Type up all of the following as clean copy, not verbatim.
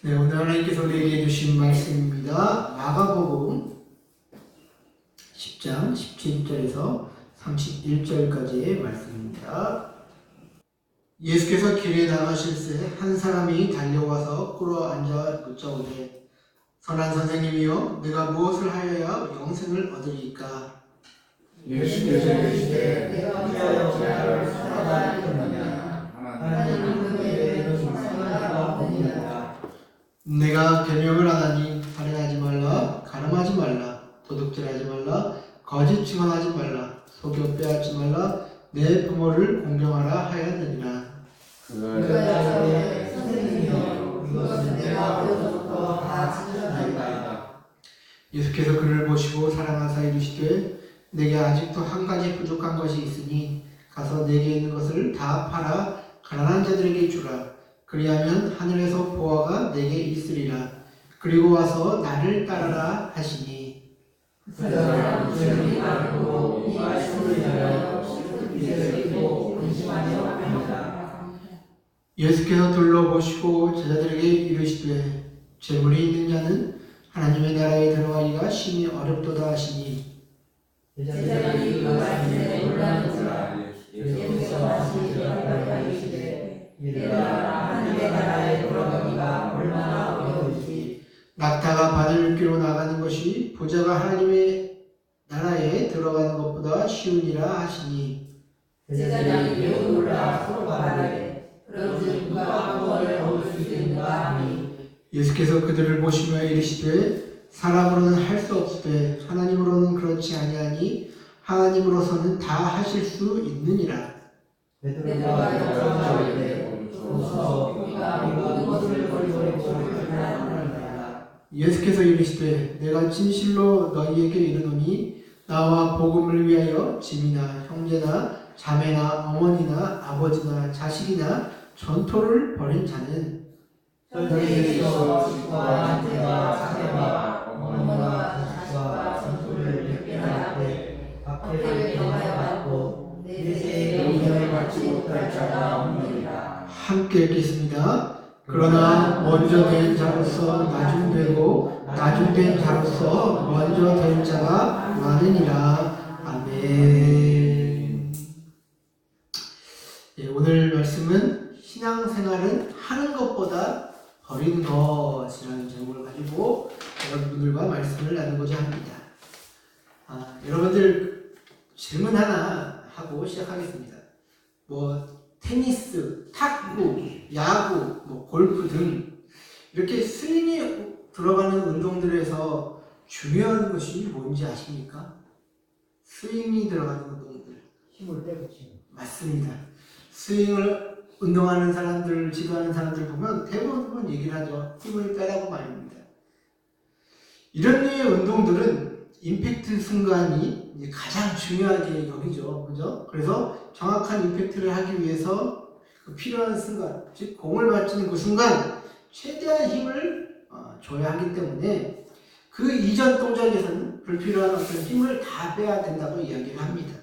네, 오늘 하나님께서 우리에게 주신 말씀입니다. 마가복음 10장 17절에서 31절까지의 말씀입니다. 예수께서 길에 나가실새 한 사람이 달려와서 꿇어 앉아 묻자오되 선한 선생님이여 내가 무엇을 하여야 영생을 얻으리이까? 예수께서 이르시되 내가 어찌하여 사람을 끊느냐 하나님은 그에게 선하가 없느니라. 내가 계명을 하나니 살인하지 말라, 가늠하지 말라, 도둑질하지 말라, 거짓 증언하지 말라, 속여 빼앗지 말라, 내 부모를 공경하라 하였느니라. 그가 선생님이여 이것은 내가 어려서부터 다 지켰나이다. 예수께서 그를 보시고 사랑하사 이르시되 내게 아직도 한 가지 부족한 것이 있으니 가서 내게 있는 것을 다 팔아 가난한 자들에게 주라. 그리하면 하늘에서 보화가 내게 있으리라. 그리고 와서 나를 따르라 하시니. 그 사람은 주님이 알고 이 말씀을 들으며 믿으시고 근심하며 갑니다. 예수께서 둘러보시고 제자들에게 이르시되 재물이 있는 자는 하나님의 나라에 들어가기가 심히 어렵도다 하시니. 제자들이 그 말씀에 놀라는지라. 예수께서 하시기를 이르시되 이르라 하늘의 나라에 들어가기가 얼마나 어려운지. 낙타가 바늘 귀로 나가는 것이 부자가 하나님의 나라에 들어가는 것보다 쉬우니라 하시니. 제자들이 매우 놀라 서로 말하되 그런즉 누가 구원을 얻을 수 있는가 하니. 예수께서 그들을 보시며 이르시되 사람으로는 할 수 없으되 하나님으로는 그렇지 아니하니 하나님으로서는 다 하실 수 있느니라. 베드로가 여쭈어오되 주옵소서 우리가 이 모든 것을 버리고 하나님이라. 예수께서 이르시되 내가 진실로 너희에게 이르노니 나와 복음을 위하여 집이나 형제나 자매나 어머니나 아버지나 자식이나 전토를 벌인 자는 현재에서 집과 형제와 자매와 어머니와 자식과 전투를 뵙게나 하되 박해를 경하여 받고 내세에 영생을 받지 못할 자가 없느니라. 함께 읽겠습니다. 그러나 먼저 된 자로서 나중되고 나중된 자로서 먼저 된 자가 많으니라. 아멘. 예, 오늘 말씀은 신앙생활은 하는 것보다 버리는 것이라는 제목을 가지고 여러분들과 말씀을 나누고자 합니다. 여러분들 질문 하나 하고 시작하겠습니다. 테니스, 탁구, 야구, 골프 등 이렇게 스윙이 들어가는 운동들에서 중요한 것이 뭔지 아십니까? 스윙이 들어가는 운동들. 힘을 빼고 치는. 맞습니다. 스윙을 운동하는 사람들, 지도하는 사람들 보면 대부분 얘기를 하죠. 힘을 빼라고 말입니다. 이런 류의 운동들은 임팩트 순간이 이제 가장 중요하게 여기죠. 그죠? 그래서 정확한 임팩트를 하기 위해서 그 필요한 순간, 즉 공을 맞추는 그 순간 최대한 힘을 줘야 하기 때문에 그 이전 동작에서는 불필요한 어떤 힘을 다 빼야 된다고 이야기를 합니다.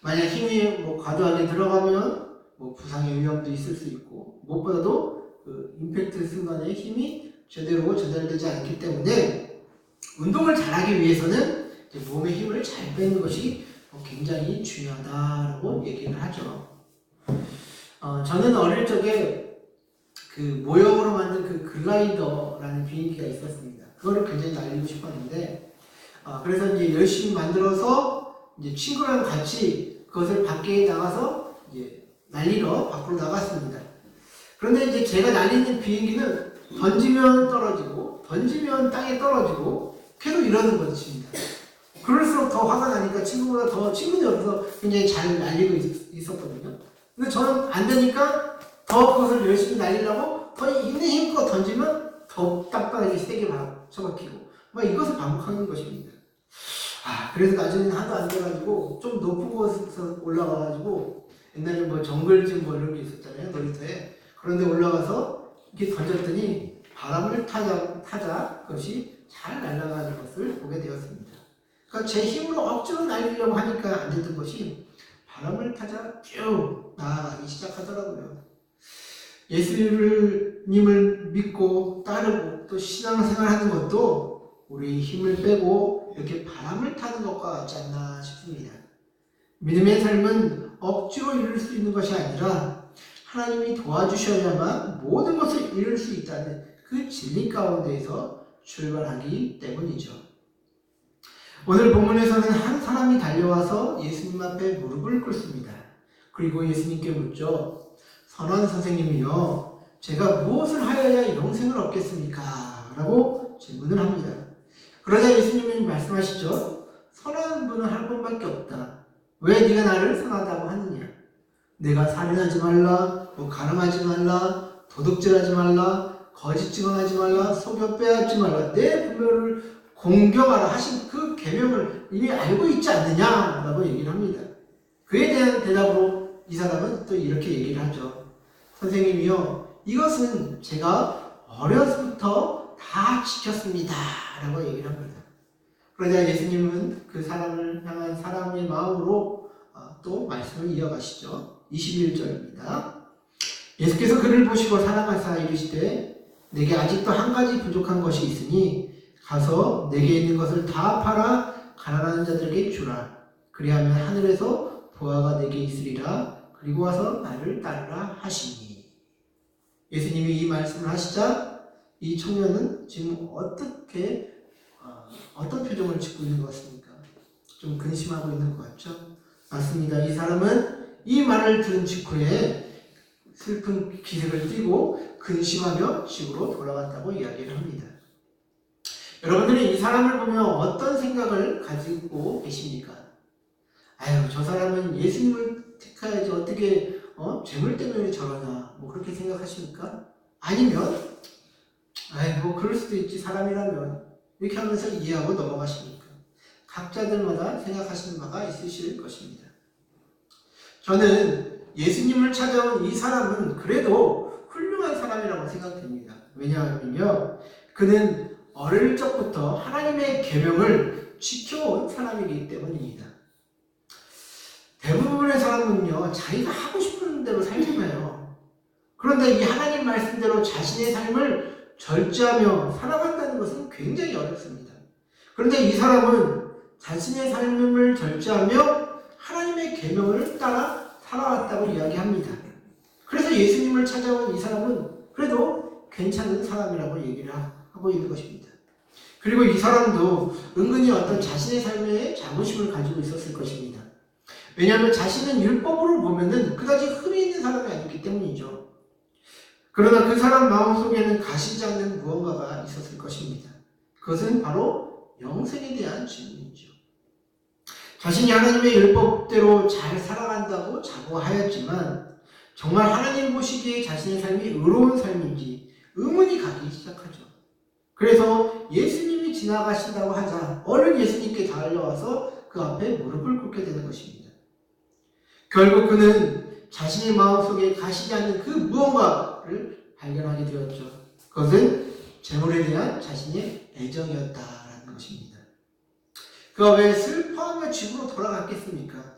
만약 힘이 과도하게 들어가면 부상의 위험도 있을 수 있고 무엇보다도 그 임팩트 순간에 힘이 제대로 전달되지 않기 때문에 운동을 잘하기 위해서는 몸의 힘을 잘 빼는 것이 굉장히 중요하다고 얘기를 하죠. 저는 어릴 적에 그 모형으로 만든 그 글라이더라는 비행기가 있었습니다. 그거를 굉장히 날리고 싶었는데 그래서 이제 열심히 만들어서 이제 친구랑 같이 그것을 밖에 나가서 이제 날리러 밖으로 나갔습니다. 그런데 이제 제가 날리는 비행기는 던지면 떨어지고 던지면 땅에 떨어지고 계속 이러는 것입니다. 그럴수록 더 화가 나니까 친구보다 더 친분이 없어서 굉장히 잘 날리고 있었거든요. 근데 저는 안 되니까 더 그것을 열심히 날리려고 더 있는 힘껏 던지면 더 땅바닥에 세게 쳐박히고 이것을 반복하는 것입니다. 그래서 나중에는 하도 안 돼가지고 좀 높은 곳에서 올라가가지고 옛날에 정글짐 이런 게 있었잖아요, 놀이터에. 그런데 올라가서 이렇게 던졌더니 바람을 타자 그것이 잘 날아가는 것을 보게 되었습니다. 그러니까 제 힘으로 억지로 날리려고 하니까 안 됐던 것이 바람을 타자 쭉 나아가기 시작하더라고요. 예수님을 믿고 따르고 또 신앙생활하는 것도 우리 힘을 빼고 이렇게 바람을 타는 것과 같지 않나 싶습니다. 믿음의 삶은 억지로 이룰 수 있는 것이 아니라 하나님이 도와주셔야만 모든 것을 이룰 수 있다는 그 진리 가운데에서 출발하기 때문이죠. 오늘 본문에서는 한 사람이 달려와서 예수님 앞에 무릎을 꿇습니다. 그리고 예수님께 묻죠. 선한 선생님이요, 제가 무엇을 하여야 영생을 얻겠습니까? 라고 질문을 합니다. 그러자 예수님이 말씀하시죠. 선한 분은 한 분밖에 없다. 왜 네가 나를 선하다고 하느냐? 내가 살인하지 말라, 가늠하지 말라, 도둑질하지 말라, 거짓 증언하지 말라, 속여 빼앗지 말라, 내 부모를 공경하라 하신 그 계명을 이미 알고 있지 않느냐라고 얘기를 합니다. 그에 대한 대답으로 이 사람은 또 이렇게 얘기를 하죠. 선생님이요, 이것은 제가 어려서부터 다 지켰습니다 라고 얘기를 합니다. 그러자 예수님은 그 사람을 향한 사랑의 마음으로 또 말씀을 이어가시죠. 21절입니다. 예수께서 그를 보시고 사랑하사 이르시되 내게 아직도 한 가지 부족한 것이 있으니 가서 내게 있는 것을 다 팔아 가난한 자들에게 주라. 그리하면 하늘에서 보화가 내게 있으리라. 그리고 와서 나를 따르라 하시니. 예수님이 이 말씀을 하시자 이 청년은 지금 어떤 표정을 짓고 있는 것 같습니까? 좀 근심하고 있는 것 같죠? 맞습니다. 이 사람은 이 말을 들은 직후에 슬픈 기색을 띠고 근심하며 집으로 돌아갔다고 이야기를 합니다. 여러분들은 이 사람을 보면 어떤 생각을 가지고 계십니까? 아유, 저 사람은 예수님을 택해야지 어떻게 재물 때문에 저러나 그렇게 생각하십니까? 아니면 그럴 수도 있지 사람이라면 이렇게 하면서 이해하고 넘어가십니까? 각자들마다 생각하시는 바가 있으실 것입니다. 저는 예수님을 찾아온 이 사람은 그래도 훌륭한 사람이라고 생각됩니다. 왜냐하면요, 그는 어릴 적부터 하나님의 계명을 지켜온 사람이기 때문입니다. 대부분의 사람은요, 자기가 하고 싶은 대로 살잖아요. 그런데 이 하나님 말씀대로 자신의 삶을 절제하며 살아간다는 것은 굉장히 어렵습니다. 그런데 이 사람은 자신의 삶을 절제하며 하나님의 계명을 따라 살아왔다고 이야기합니다. 그래서 예수님을 찾아온 이 사람은 그래도 괜찮은 사람이라고 얘기를 하고 있는 것입니다. 그리고 이 사람도 은근히 어떤 자신의 삶에 자부심을 가지고 있었을 것입니다. 왜냐하면 자신은 율법으로 보면은 그다지 흠이 있는 사람이 아니기 때문이죠. 그러나 그 사람 마음속에는 가시지 않는 무언가가 있었을 것입니다. 그것은 바로 영생에 대한 질문이죠. 자신이 하나님의 율법대로 잘 살아간다고 자부하였지만 정말 하나님 보시기에 자신의 삶이 의로운 삶인지 의문이 가기 시작하죠. 그래서 예수님이 지나가신다고 하자 얼른 예수님께 달려와서 그 앞에 무릎을 꿇게 되는 것입니다. 결국 그는 자신의 마음속에 가시지 않는 그 무언가를 발견하게 되었죠. 그것은 재물에 대한 자신의 애정이었다라는 것입니다. 그가 왜 슬퍼하며 집으로 돌아갔겠습니까?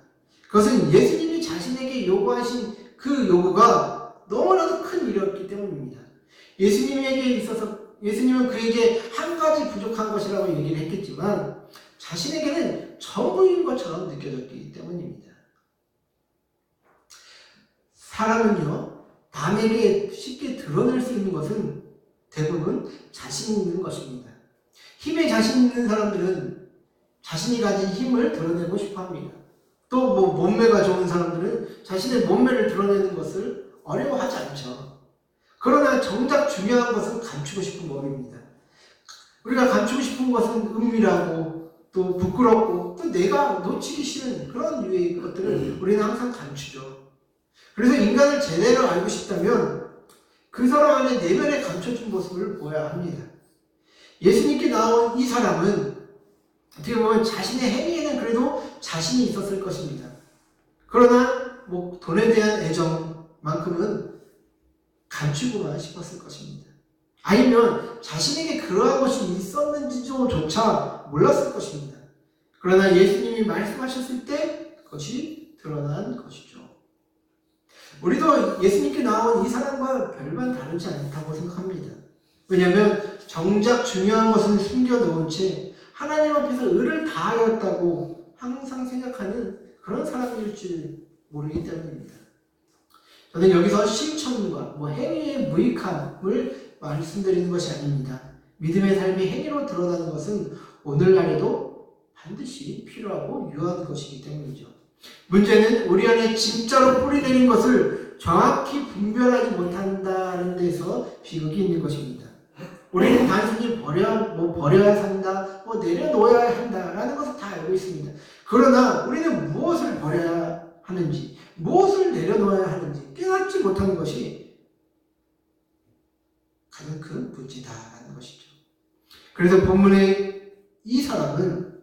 그것은 예수님이 자신에게 요구하신 그 요구가 너무나도 큰 일이었기 때문입니다. 예수님은 그에게 한 가지 부족한 것이라고 얘기를 했겠지만 자신에게는 전부인 것처럼 느껴졌기 때문입니다. 사람은요, 남에게 쉽게 드러낼 수 있는 것은 대부분 자신 있는 것입니다. 힘에 자신 있는 사람들은 자신이 가진 힘을 드러내고 싶어 합니다. 또 몸매가 좋은 사람들은 자신의 몸매를 드러내는 것을 어려워하지 않죠. 그러나 정작 중요한 것은 감추고 싶은 법입니다. 우리가 감추고 싶은 것은 은밀하고 또 부끄럽고 또 내가 놓치기 싫은 그런 유의 것들을 우리는 항상 감추죠. 그래서 인간을 제대로 알고 싶다면 그 사람 안에 내면에 감춰진 모습을 보아야 합니다. 예수님께 나온 이 사람은 어떻게 보면 자신의 행위에는 그래도 자신이 있었을 것입니다. 그러나 돈에 대한 애정만큼은 감추고만 싶었을 것입니다. 아니면 자신에게 그러한 것이 있었는지조차 몰랐을 것입니다. 그러나 예수님이 말씀하셨을 때 그것이 드러난 것이죠. 우리도 예수님께 나온 이 사람과 별반 다르지 않다고 생각합니다. 왜냐하면 정작 중요한 것은 숨겨놓은 채 하나님 앞에서 의를 다하였다고 항상 생각하는 그런 사람일 줄 모르기 때문입니다. 저는 여기서 실천과 행위의 무익함을 말씀드리는 것이 아닙니다. 믿음의 삶이 행위로 드러나는 것은 오늘날에도 반드시 필요하고 유효한 것이기 때문이죠. 문제는 우리 안에 진짜로 뿌리내린 것을 정확히 분별하지 못한다는 데서 비극이 있는 것입니다. 우리는 단순히 버려야 산다, 내려놓아야 한다라는 것을 다 알고 있습니다. 그러나 우리는 무엇을 버려야 하는지, 무엇을 내려놓아야 하는지 깨닫지 못하는 것이 가장 큰 문제다라는 것이죠. 그래서 본문의 이 사람은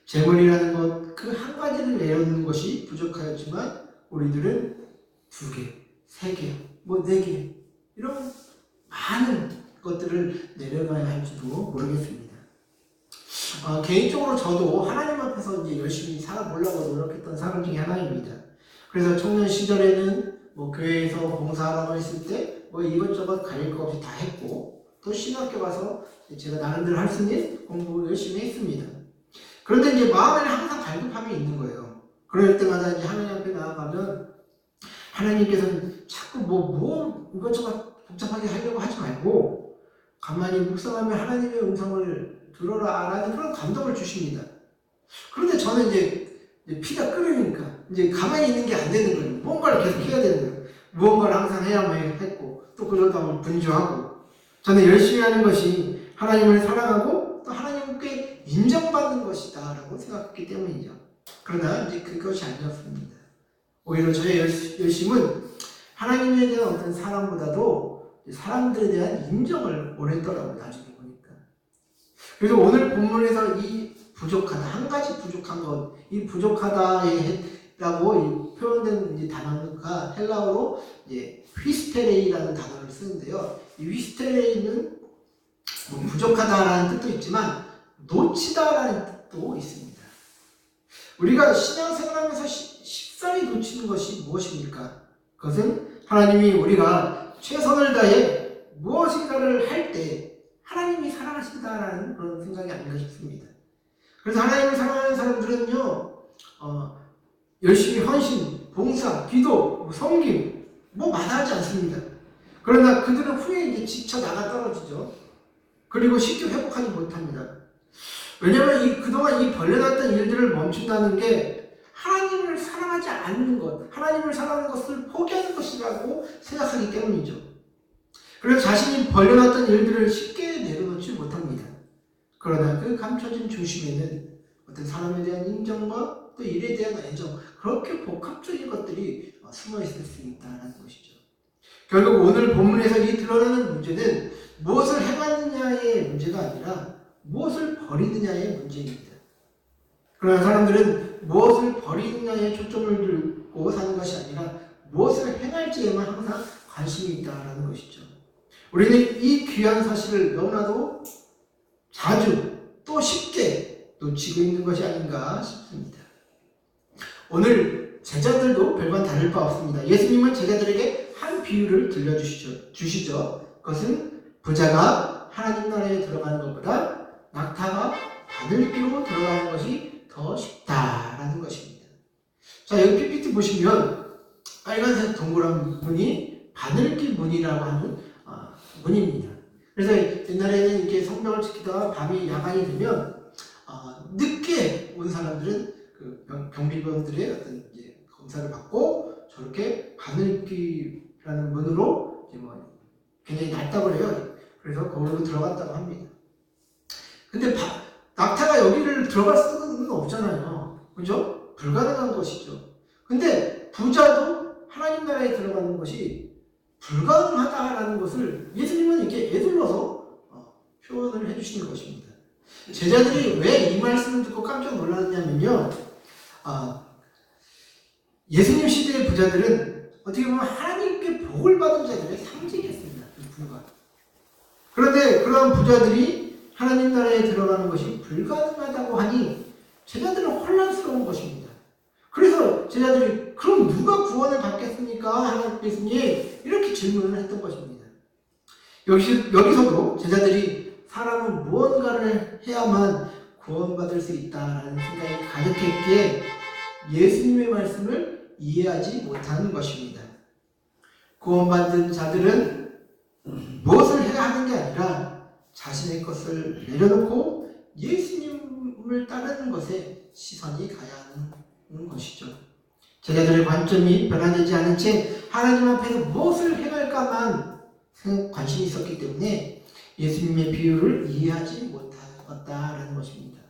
재물이라는 것 그 한 가지를 내려놓는 것이 부족하였지만 우리들은 2개, 3개, 4개 이런 많은 것들을 내려놔야 할지도 모르겠습니다. 개인적으로 저도 하나님 앞에서 이제 열심히 살아보려고 노력했던 사람 중에 하나입니다. 그래서 청년 시절에는 교회에서 봉사하라고 했을 때 이것저것 가릴 거 없이 다 했고, 또 신학교 가서 제가 나름대로 할 수 있는 공부 열심히 했습니다. 그런데 이제 마음에는 항상 갈급함이 있는 거예요. 그럴 때마다 이제 하나님 앞에 나아가면 하나님께서는 자꾸 이것저것 복잡하게 하려고 하지 말고 가만히 묵상하며 하나님의 음성을 들어라 라는 그런 감동을 주십니다. 그런데 저는 이제 피가 끓으니까 이제 가만히 있는 게 안 되는 거예요. 뭔가를 계속 해야 되는 거예요. 무언가를 항상 해야만 했고, 또 그러다 보면 분주하고. 저는 열심히 하는 것이 하나님을 사랑하고 또 하나님께 인정받는 것이다 라고 생각했기 때문이죠. 그러나 이제 그것이 아니었습니다. 오히려 저의 열심은 하나님에 대한 어떤 사랑보다도 사람들에 대한 인정을 원했더라고요, 나중에 보니까. 그래서 오늘 본문에서 이 부족하다, 한 가지 부족한 것, 이 부족하다라고 표현된 이제 단어가 헬라어로 이제 휘스테레이라는 단어를 쓰는데요. 이 휘스테레이는 부족하다라는 뜻도 있지만 놓치다라는 뜻도 있습니다. 우리가 신앙생활하면서 쉽사리 놓치는 것이 무엇입니까? 그것은 하나님이 우리가 최선을 다해 무엇인가를 할 때 하나님이 사랑하신다라는 그런 생각이 아닌가 싶습니다. 그래서 하나님을 사랑하는 사람들은요, 열심히 헌신, 봉사, 기도, 섬김, 마다하지 않습니다. 그러나 그들은 후에 이제 지쳐 나가 떨어지죠. 그리고 쉽게 회복하지 못합니다. 왜냐하면 그동안 이 벌려놨던 일들을 멈춘다는 게 하나님을 사랑하지 않는 것, 하나님을 사랑하는 것을 포기하는 것이라고 생각하기 때문이죠. 그래서 자신이 벌려놨던 일들을 쉽게 내려놓지 못합니다. 그러나 그 감춰진 중심에는 어떤 사람에 대한 인정과 또 일에 대한 애정, 그렇게 복합적인 것들이 숨어 있을 수 있다는 것이죠. 결국 오늘 본문에서 이 드러나는 문제는 무엇을 행하느냐의 문제가 아니라 무엇을 버리느냐의 문제입니다. 그러나 사람들은 무엇을 버리느냐에 초점을 두고 사는 것이 아니라 무엇을 행할지에만 항상 관심이 있다는 것이죠. 우리는 이 귀한 사실을 너무나도 자주 또 쉽게 놓치고 있는 것이 아닌가 싶습니다. 오늘 제자들도 별반 다를 바 없습니다. 예수님은 제자들에게 한 비유를 들려주시죠. 그것은 부자가 하나님 나라에 들어가는 것보다 낙타가 바늘기로 들어가는 것이 더 쉽다라는 것입니다. 자, 여기 PPT 보시면 빨간색 동그란 문이 바늘기 문이라고 하는 문입니다. 그래서 옛날에는 이렇게 성명을 지키다가 밤이 야간이 되면 늦게 온 사람들은 그 경비병들의 어떤 이제 검사를 받고 저렇게 바늘기라는 문으로 이제 굉장히 낮다고 해요. 그래서 거기로 들어갔다고 합니다. 근데 낙타가 여기를 들어갈 수는 없잖아요. 그죠? 불가능한 것이죠. 근데 부자도 하나님 나라에 들어가는 것이 불가능하다라는 것을 예수님은 이렇게 애둘러서 표현을 해주시는 것입니다. 제자들이 왜 이 말씀을 듣고 깜짝 놀랐냐면요. 예수님 시대의 부자들은 어떻게 보면 하나님께 복을 받은 자들의 상징이었습니다. 그런데 그런 부자들이 하나님 나라에 들어가는 것이 불가능하다고 하니 제자들은 혼란스러운 것입니다. 그래서 제자들이 그럼 누가 구원을 받겠습니까? 하나님께서님 이렇게 질문을 했던 것입니다. 여기서도 제자들이 사람은 무언가를 해야만 구원받을 수 있다라는 생각이 가득했기에 예수님의 말씀을 이해하지 못하는 것입니다. 구원받은 자들은 무엇을 해야 하는 게 아니라 자신의 것을 내려놓고 예수님을 따르는 것에 시선이 가야 하는 것이죠. 제자들의 관점이 변화되지 않은 채 하나님 앞에서 무엇을 행할까만 관심이 있었기 때문에 예수님의 비유를 이해하지 못하였다라는 것입니다.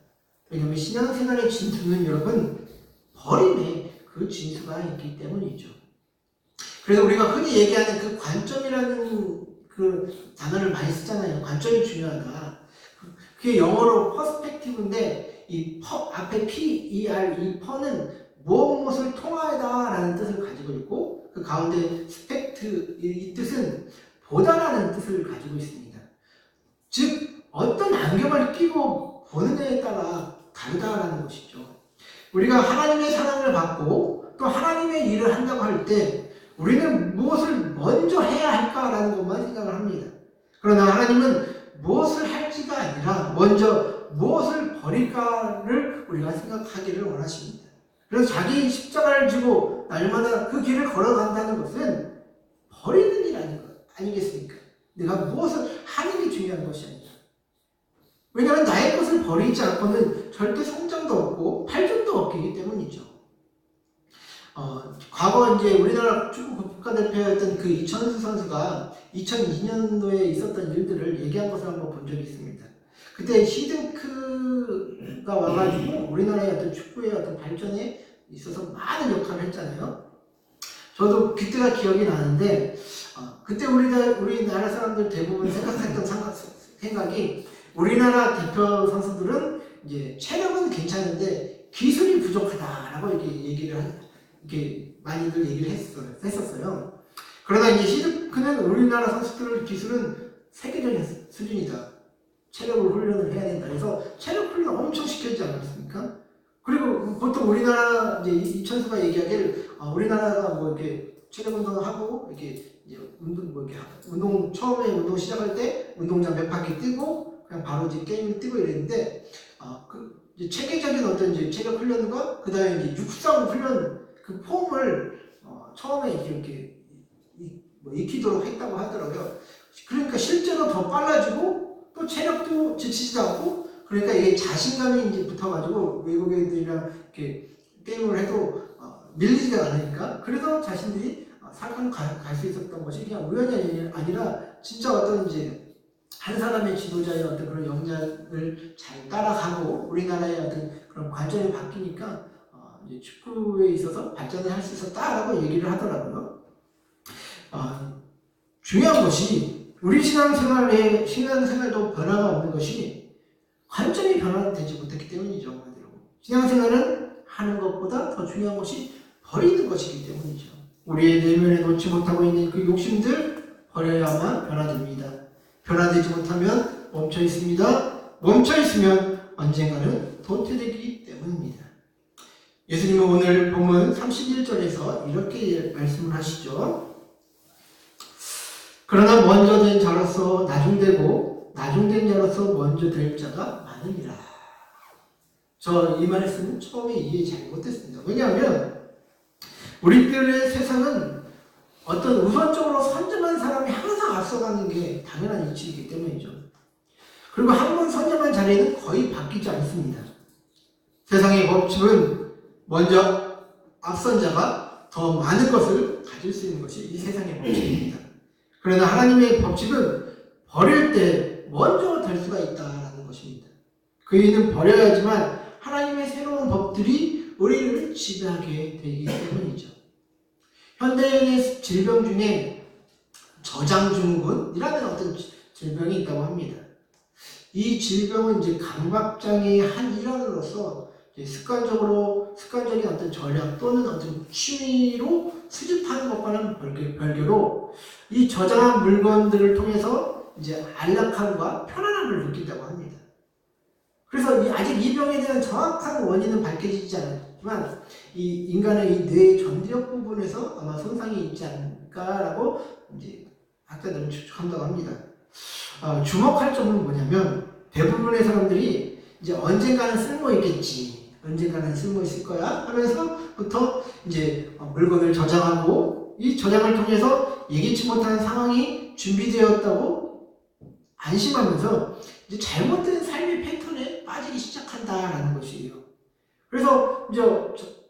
왜냐하면 신앙생활의 진수는 여러분 버림의 그 진수가 있기 때문이죠. 그래서 우리가 흔히 얘기하는 그 관점이라는 그 단어를 많이 쓰잖아요. 관점이 중요하다. 그게 영어로 퍼스펙티브인데 이 앞에 P-E-R, 이 퍼는 무엇을 통하다라는 뜻을 가지고 있고 그 가운데 스펙트, 이 뜻은 보다라는 뜻을 가지고 있습니다. 즉 어떤 안경을 끼고 보느냐에 따라 다르다라는 것이죠. 우리가 하나님의 사랑을 받고 또 하나님의 일을 한다고 할 때 우리는 무엇을 먼저 해야 할까라는 것만 생각을 합니다. 그러나 하나님은 무엇을 할지가 아니라 먼저 무엇을 버릴까를 우리가 생각하기를 원하십니다. 그래서 자기 십자가를 지고 날마다 그 길을 걸어간다는 것은 버리는 일 아니겠습니까? 내가 무엇을 하는 게 중요한 것이 아니라. 왜냐하면 나의 것을 버리지 않고는 절대 성장도 없고 발전도 없기 때문이죠. 과거 이제 우리나라 축구 국가대표였던 그 이천수 선수가 2002년도에 있었던 일들을 얘기한 것을 한번 본 적이 있습니다. 그때 히딩크가 와가지고 우리나라의 어떤 축구의 어떤 발전에 있어서 많은 역할을 했잖아요. 저도 그때가 기억이 나는데 그때 우리나라 사람들 대부분 생각했던 생각이 우리나라 대표 선수들은 이제 체력은 괜찮은데 기술이 부족하다라고 이렇게 많이들 얘기를 했었어요. 그러나 이제 히딩크는 우리나라 선수들 기술은 세계적인 수준이다. 체력을 훈련을 해야 된다. 그래서 체력 훈련 엄청 시켜주지 않았습니까? 그리고 보통 우리나라 이제 이천수가 얘기하길 우리나라가 뭐 이렇게 체력 운동을 하고 이렇게 이제 운동 처음에 운동 시작할 때 운동장 몇 바퀴 뛰고 그냥 바로 이제 게임을 뛰고 이랬는데 그 이제 체계적인 어떤 이제 체력 훈련과 그다음에 이제 육상 훈련 그 폼을 처음에 이렇게 익히도록 했다고 하더라고요. 그러니까 실제로 더 빨라지고 또 체력도 지치지도 않고 그러니까 이게 자신감이 이제 붙어가지고 외국 애들이랑 이렇게 게임을 해도 밀리지가 않으니까 그래서 자신들이 4강 갈 수 있었던 것이 그냥 우연이 아니라 진짜 어떤 이제 한 사람의 지도자의 어떤 그런 역량을 잘 따라가고 우리나라의 어떤 그런 관점이 바뀌니까 이제 축구에 있어서 발전을 할 수 있었다라고 얘기를 하더라고요. 중요한 것이 우리 신앙생활도 변화가 없는 것이 관점이 변화되지 못했기 때문이죠. 신앙생활은 하는 것보다 더 중요한 것이 버리는 것이기 때문이죠. 우리의 내면에 놓지 못하고 있는 그 욕심들 버려야만 변화됩니다. 변화되지 못하면 멈춰 있습니다. 멈춰 있으면 언젠가는 도태되기 때문입니다. 예수님은 오늘 본문 31절에서 이렇게 말씀을 하시죠. 그러나 먼저 된 자로서 나중되고 나중된 자로서 먼저 될 자가 많으니라. 저 이 말씀은 처음에 이해 잘 못했습니다. 왜냐하면 우리들의 세상은 어떤 우선적으로 선점한 사람이 항상 앞서가는 게 당연한 이치이기 때문이죠. 그리고 한 번 선점한 자리는 거의 바뀌지 않습니다. 세상의 법칙은 먼저 앞선 자가 더 많은 것을 가질 수 있는 것이 이 세상의 법칙입니다. 그러나 하나님의 법칙은 버릴 때 먼저 될 수가 있다는 것입니다. 그 이유는 버려야지만 하나님의 새로운 법들이 우리를 지배하게 되기 때문이죠. 현대인의 질병 중에 저장증후군이라는 어떤 질병이 있다고 합니다. 이 질병은 이제 강박장애의 한 일환으로서 습관적인 어떤 전략 또는 어떤 취미로 수집하는 것과는 별개로 이 저장한 물건들을 통해서 이제 안락함과 편안함을 느낀다고 합니다. 그래서 아직 이 병에 대한 정확한 원인은 밝혀지지 있지만 이 인간의 이 뇌의 전두엽 부분에서 아마 손상이 있지 않을까라고 이제 학자들은 추측한다고 합니다. 주목할 점은 뭐냐면 대부분의 사람들이 이제 언젠가는 쓸모 있겠지, 언젠가는 쓸모 있을 거야 하면서부터 이제 물건을 저장하고 이 저장을 통해서 예기치 못한 상황이 준비되었다고 안심하면서 이제 잘못된 삶의 패턴에 빠지기 시작한다라는 것이에요. 그래서 이제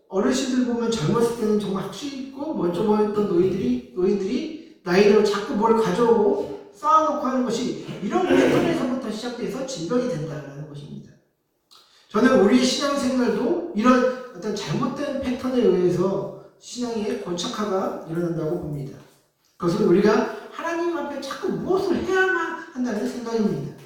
어르신들 보면 젊었을 때는 정말 학식 있고 멋져 보였던 노인들이 나이대로 자꾸 뭘 가져오고 쌓아놓고 하는 것이 이런 패턴에서부터 시작돼서 질병이 된다는 것입니다. 저는 우리의 신앙생활도 이런 어떤 잘못된 패턴에 의해서 신앙의 고착화가 일어난다고 봅니다. 그것은 우리가 하나님 앞에 자꾸 무엇을 해야만 한다는 생각입니다.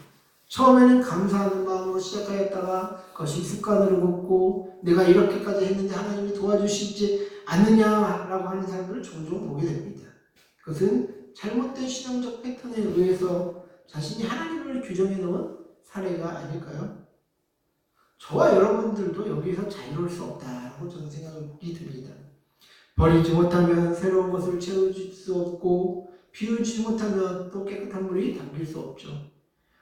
처음에는 감사하는 마음으로 시작하였다가 그것이 습관으로 걷고 내가 이렇게까지 했는데 하나님이 도와주시지 않느냐라고 하는 사람들을 종종 보게 됩니다. 그것은 잘못된 신앙적 패턴에 의해서 자신이 하나님을 규정해 놓은 사례가 아닐까요? 저와 여러분들도 여기에서 자유로울 수 없다라고 저는 생각이 듭니다. 버리지 못하면 새로운 것을 채워줄 수 없고 비우지 못하면 또 깨끗한 물이 담길 수 없죠.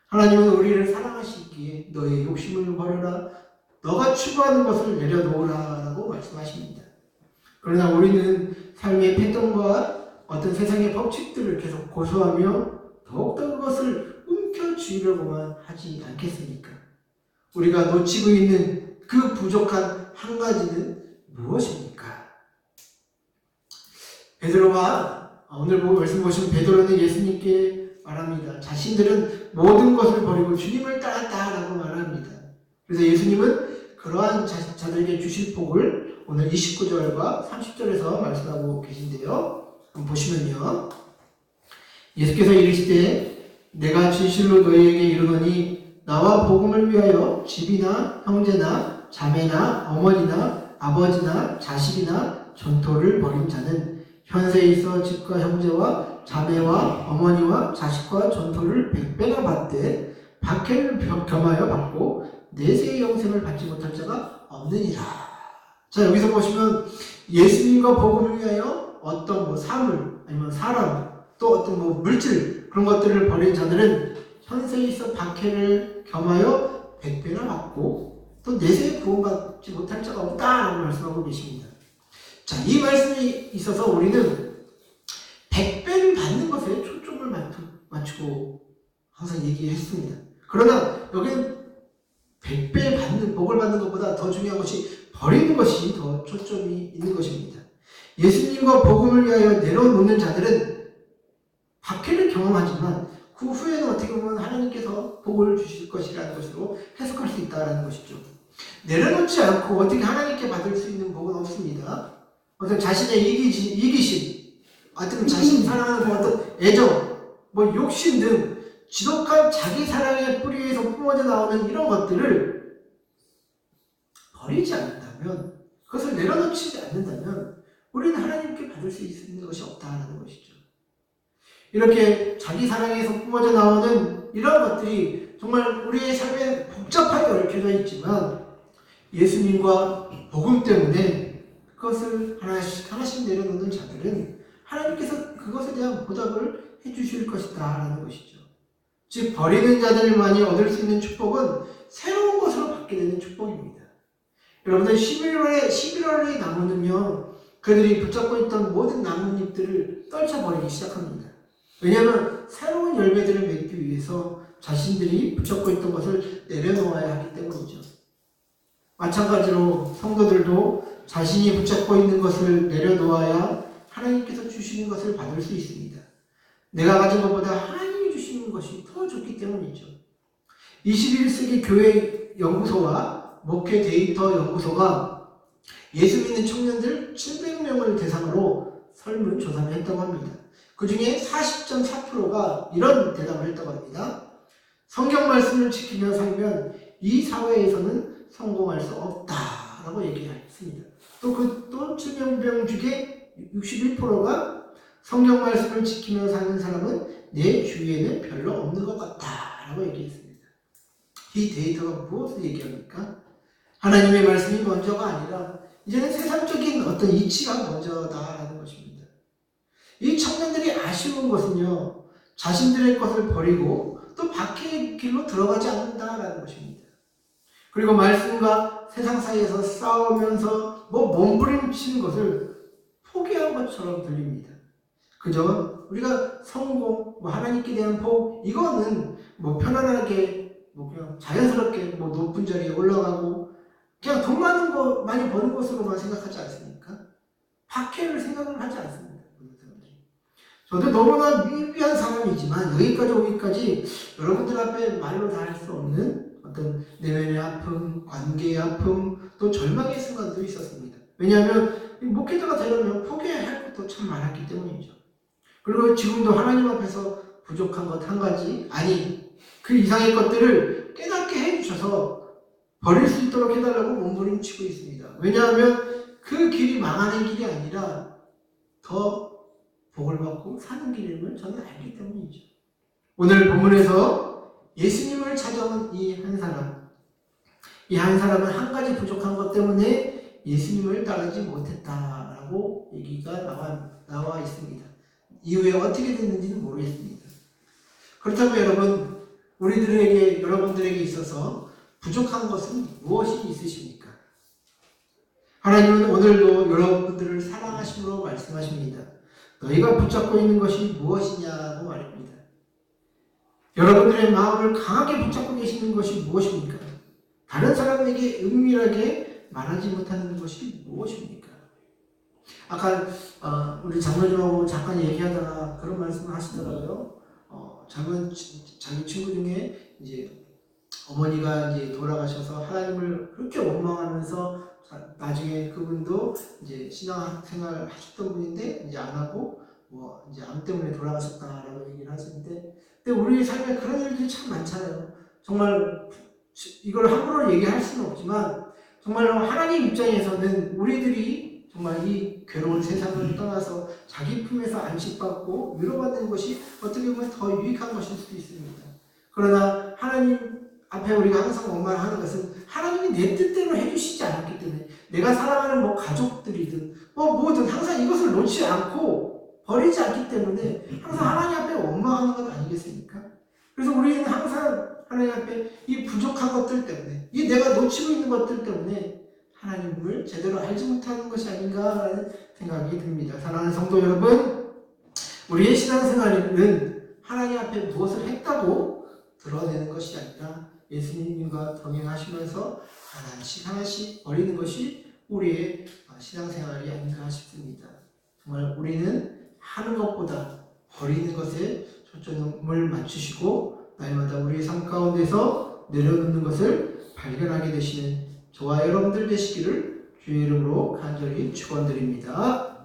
하나님은 우리를 사랑하시기에 너의 욕심을 버려라, 너가 추구하는 것을 내려놓으라 라고 말씀하십니다. 그러나 우리는 삶의 패턴과 어떤 세상의 법칙들을 계속 고수하며 더욱더 그것을 움켜쥐려고만 하지 않겠습니까? 우리가 놓치고 있는 그 부족한 한 가지는 무엇입니까? 베드로가 오늘 말씀 보시면 베드로는 예수님께 말합니다. 자신들은 모든 것을 버리고 주님을 따랐다라고 말합니다. 그래서 예수님은 그러한 자들에게 주실 복을 오늘 29절과 30절에서 말씀하고 계신데요. 한번 보시면요. 예수께서 이르시되 내가 진실로 너희에게 이르노니 나와 복음을 위하여 집이나 형제나 자매나 어머니나 아버지나 자식이나 전토를 벌인 자는 현세에 있어 집과 형제와 자매와 어머니와 자식과 전토를 100배나 받되 박해를 겸하여 받고 내세의 영생을 받지 못할 자가 없느니라. 자, 여기서 보시면 예수님과 복음을 위하여 어떤 사물 아니면 사람 또 어떤 물질 그런 것들을 버린 자들은 현세에 있어 박해를 겸하여 100배나 받고 또 내세에 구원받지 못할 자가 없다라고 말씀하고 계십니다. 자, 이 말씀에 있어서 우리는 100배를 받는 것에 초점을 맞추고 항상 얘기했습니다. 그러나 여기는 100배 받는, 복을 받는 것보다 더 중요한 것이 버리는 것이 더 초점이 있는 것입니다. 예수님과 복음을 위하여 내려놓는 자들은 박해를 경험하지만 그 후에는 어떻게 보면 하나님께서 복을 주실 것이라는 것으로 해석할 수 있다는 것이죠. 내려놓지 않고 어떻게 하나님께 받을 수 있는 복은 없습니다. 어떤 자신의 이기심, 어떤 자신 사랑하는 어떤 애정, 욕심 등 지독한 자기 사랑의 뿌리에서 뿜어져 나오는 이런 것들을 버리지 않는다면, 그것을 내려놓지 않는다면 우리는 하나님께 받을 수 있는 것이 없다는 것이죠. 이렇게 자기 사랑에서 뿜어져 나오는 이런 것들이 정말 우리의 삶에 복잡하게 얽혀져 있지만 예수님과 복음 때문에 그것을 하나씩 내려놓는 자들은 하나님께서 그것에 대한 보답을 해주실 것이다 라는 것이죠. 즉 버리는 자들만이 얻을 수 있는 축복은 새로운 것으로 받게 되는 축복입니다. 여러분들 11월의 나무는요, 그들이 붙잡고 있던 모든 나뭇잎들을 떨쳐버리기 시작합니다. 왜냐하면 새로운 열매들을 맺기 위해서 자신들이 붙잡고 있던 것을 내려놓아야 하기 때문이죠. 마찬가지로 성도들도 자신이 붙잡고 있는 것을 내려놓아야 하나님께서 주시는 것을 받을 수 있습니다. 내가 가진 것보다 하나님이 주시는 것이 더 좋기 때문이죠. 21세기 교회 연구소와 목회 데이터 연구소가 예수 믿는 청년들 700명을 대상으로 설문조사를 했다고 합니다. 그 중에 40.4%가 이런 대답을 했다고 합니다. 성경 말씀을 지키며 살면 이 사회에서는 성공할 수 없다라고 얘기했습니다. 또 7명 중에 61%가 성경 말씀을 지키며 사는 사람은 내 주위에는 별로 없는 것 같다라고 얘기했습니다. 이 데이터가 무엇을 얘기합니까? 하나님의 말씀이 먼저가 아니라 이제는 세상적인 어떤 이치가 먼저다라는 것입니다. 이 청년들이 아쉬운 것은요, 자신들의 것을 버리고 또 밖의 길로 들어가지 않는다라는 것입니다. 그리고 말씀과 세상 사이에서 싸우면서 몸부림치는 것을 포기한 것처럼 들립니다. 그저 우리가 성공, 하나님께 대한 복, 이거는 편안하게, 그냥 자연스럽게 높은 자리에 올라가고, 그냥 돈 많은 거, 많이 버는 것으로만 생각하지 않습니까? 박해를 생각을 하지 않습니다. 저도 너무나 미비한 사람이지만, 여기까지 오기까지 여러분들 앞에 말로 다 할 수 없는 어떤 내면의 아픔, 관계의 아픔, 또 절망의 순간도 있었습니다. 왜냐하면, 목회자가 되려면 포기해야 할 것도 참 많았기 때문이죠. 그리고 지금도 하나님 앞에서 부족한 것 한 가지, 아니 그 이상의 것들을 깨닫게 해주셔서 버릴 수 있도록 해달라고 몸부림치고 있습니다. 왜냐하면 그 길이 망하는 길이 아니라 더 복을 받고 사는 길임을 저는 알기 때문이죠. 오늘 본문에서 예수님을 찾아온 이 한 사람은 한 가지 부족한 것 때문에 예수님을 따르지 못했다라고 얘기가 나와 있습니다. 이후에 어떻게 됐는지는 모르겠습니다. 그렇다면 여러분들에게 있어서 부족한 것은 무엇이 있으십니까? 하나님은 오늘도 여러분들을 사랑하심으로 말씀하십니다. 너희가 붙잡고 있는 것이 무엇이냐고 말입니다. 여러분들의 마음을 강하게 붙잡고 계시는 것이 무엇입니까? 다른 사람에게 은밀하게 말하지 못하는 것이 무엇입니까? 아까 우리 장로님하고 잠깐 얘기하다가 그런 말씀을 하시더라고요. 자기 친구 중에 이제 어머니가 이제 돌아가셔서 하나님을 그렇게 원망하면서 나중에 그분도 이제 신앙생활 하셨던 분인데 이제 안 하고 이제 암 때문에 돌아가셨다라고 얘기를 하시는데, 근데 우리 삶에 그런 일들이 참 많잖아요. 정말 이걸 함부로 얘기할 수는 없지만 정말로 하나님 입장에서는 우리들이 정말 이 괴로운 세상을 떠나서 자기 품에서 안식받고 위로받는 것이 어떻게 보면 더 유익한 것일 수도 있습니다. 그러나 하나님 앞에 우리가 항상 원망하는 것은 하나님이 내 뜻대로 해주시지 않았기 때문에, 내가 사랑하는 가족들이든 뭐든 항상 이것을 놓지 않고 버리지 않기 때문에 항상 하나님 앞에 원망하는 것 아니겠습니까? 그래서 우리는 항상 하나님 앞에 이 부족한 것들 때문에, 이 내가 놓치고 있는 것들 때문에 하나님을 제대로 알지 못하는 것이 아닌가라는 생각이 듭니다. 사랑하는 성도 여러분, 우리의 신앙생활은 하나님 앞에 무엇을 했다고 드러내는 것이 아니라 예수님과 동행하시면서 하나씩 버리는 것이 우리의 신앙생활이 아닌가 싶습니다. 정말 우리는 하는 것보다 버리는 것에 초점을 맞추시고 날마다 우리의 삶 가운데서 내려놓는 것을 발견하게 되시는 저와 여러분들 되시기를 주의 이름으로 간절히 축원드립니다.